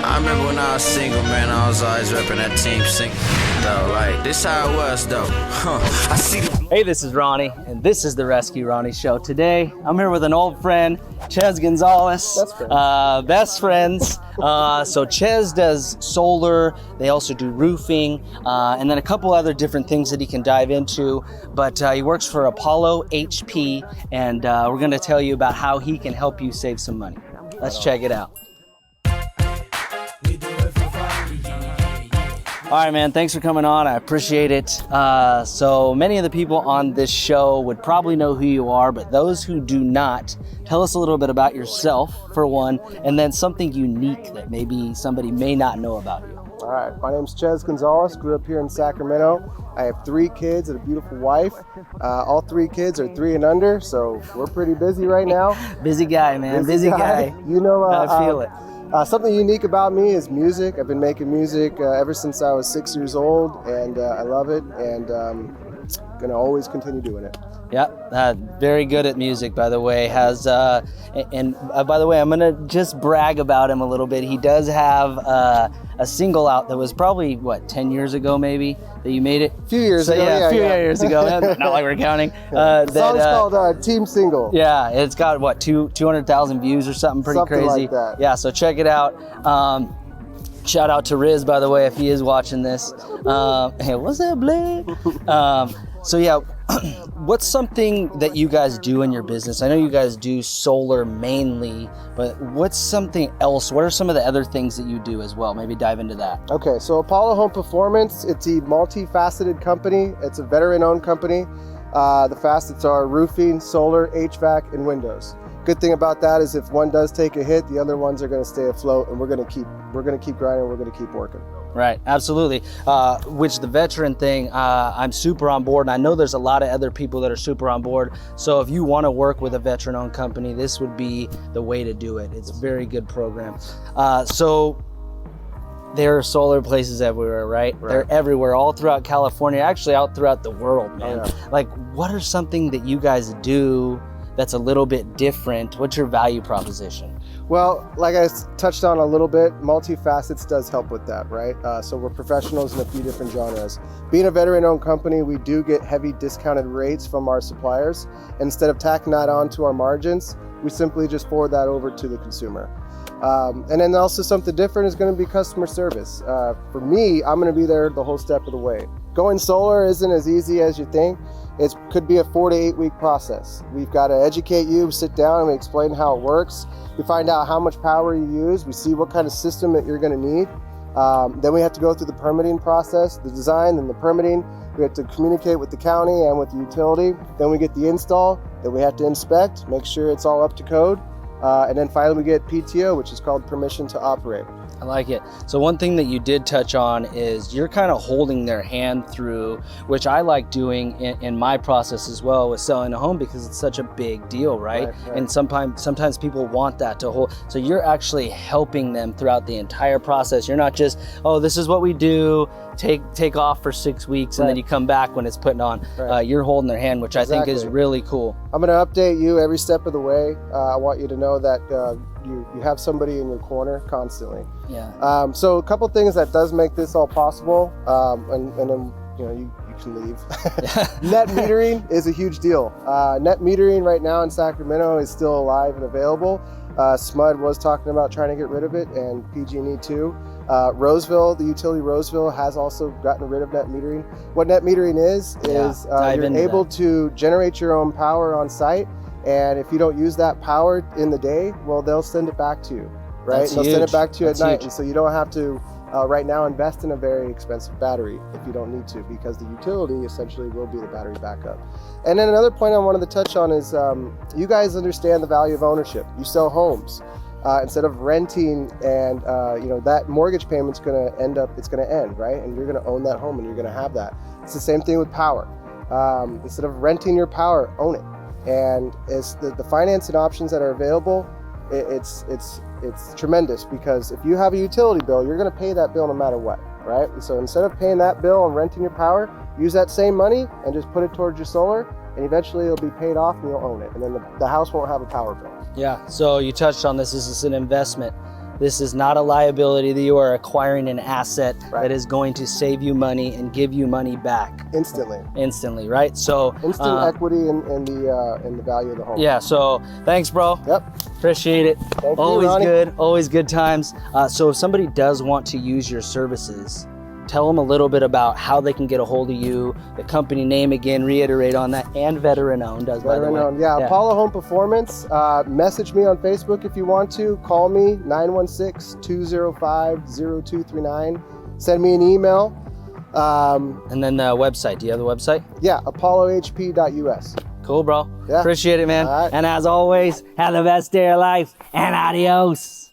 I remember when I was single, man, I was always repping that team single. Though, like, this how it was, though. I see the... Hey, this is Ronnie, and this is the Rescue Ronnie Show. Today, I'm here with an old friend, Chez Gonzales. Best friends. So Chez does solar, they also do roofing, and then a couple other different things that he can dive into. But he works for Apollo HP, and we're gonna tell you about how he can help you save some money. Let's check it out. All right, man, thanks for coming on. I appreciate it. So many of the people on this show would probably know who you are, but those who do not, tell us a little bit about yourself, for one, and then something unique that maybe somebody may not know about you. All right, my name's Chez Gonzales, grew up here in Sacramento. I have 3 kids and a beautiful wife. All 3 kids are 3 and under, so we're pretty busy right now. Busy guy, man, busy guy. You know, I feel it. Something unique about me is music. I've been making music ever since I was 6 years old, and I love it, and gonna always continue doing it. Yeah, very good at music, by the way. By the way, I'm gonna just brag about him a little bit. He does have a single out that was probably, what, 10 years ago maybe, that you made it? A few years ago, yeah. A few years ago, not like we're counting. The song's called Team Single. Yeah, it's got, what, 200,000 views or something pretty crazy. Like that. Yeah, so check it out. Shout out to Riz, by the way, if he is watching this. Hey, what's up, Blake? So yeah, what's something that you guys do in your business? I know you guys do solar mainly, but what's something else? What are some of the other things that you do as well? Maybe dive into that. Okay, so Apollo Home Performance, it's a multifaceted company. It's a veteran-owned company. The facets are roofing, solar, HVAC, and windows. Good thing about that is if one does take a hit, the other ones are going to stay afloat, and we're going to keep grinding. We're going to keep working. Right, absolutely. Which the veteran thing, I'm super on board, and I know there's a lot of other people that are super on board. So if you want to work with a veteran-owned company, this would be the way to do it. It's a very good program. So there are solar places everywhere, right? They're everywhere, all throughout California, actually out throughout the world, man. Oh, yeah. Like, what are something that you guys do that's a little bit different? What's your value proposition? Well, like I touched on a little bit, multifacets does help with that, right? So we're professionals in a few different genres. Being a veteran-owned company, we do get heavy discounted rates from our suppliers. Instead of tacking that on to our margins, we simply just forward that over to the consumer. And then also something different is going to be customer service. For me, I'm going to be there the whole step of the way. Going solar isn't as easy as you think. It could be a 4 to 8 week process. We've got to educate you, sit down, and we explain how it works. We find out how much power you use. We see what kind of system that you're going to need. Then we have to go through the permitting process, the design, and the permitting. We have to communicate with the county and with the utility. Then we get the install that we have to inspect, make sure it's all up to code. And then finally we get PTO, which is called permission to operate. I like it. So one thing that you did touch on is you're kind of holding their hand through, which I like doing in my process as well with selling a home, because it's such a big deal, right? And sometimes people want that to hold. So you're actually helping them throughout the entire process. You're not just, oh, this is what we do, take off for 6 weeks, and then you come back when it's putting on. You're holding their hand, which I think is really cool. I'm going to update you every step of the way. I want you to know that you have somebody in your corner constantly. Yeah. So a couple things that does make this all possible, and then you can leave. Net metering is a huge deal. Net metering right now in Sacramento is still alive and available. SMUD was talking about trying to get rid of it, and PG&E too. Roseville, the utility Roseville, has also gotten rid of net metering. What net metering is you're able to generate your own power on site, and if you don't use that power in the day, well, they'll send it back to you, right? And they'll send it back to you at night, and so you don't have to right now invest in a very expensive battery if you don't need to, because the utility essentially will be the battery backup. And then another point I wanted to touch on is you guys understand the value of ownership. You sell homes. Instead of renting, and that mortgage payment's going to end, right? And you're going to own that home, and you're going to have that. It's the same thing with power. Instead of renting your power, own it. And it's the financing options that are available. It's tremendous, because if you have a utility bill, you're going to pay that bill no matter what, right? And so instead of paying that bill and renting your power, use that same money and just put it towards your solar, and eventually it'll be paid off and you'll own it, and then the house won't have a power bill. Yeah, so you touched on this. This is an investment. This is not a liability. That you are acquiring an asset Right. that is going to save you money and give you money back instantly, right? So instant equity in the value of the home. yeah, so thanks, bro. Yep. Appreciate it. Thank you, Always Ronnie. good, always good times. So if somebody does want to use your services, tell them a little bit about how they can get a hold of you, the company name again, reiterate on that, and veteran owned, by the way. Veteran owned, yeah. Apollo Home Performance. Message me on Facebook if you want to. Call me, 916-205-0239. Send me an email. And then the website. Do you have the website? Yeah, apollohp.us. Cool, bro. Yeah. Appreciate it, man. All right. And as always, have the best day of your life, and adios.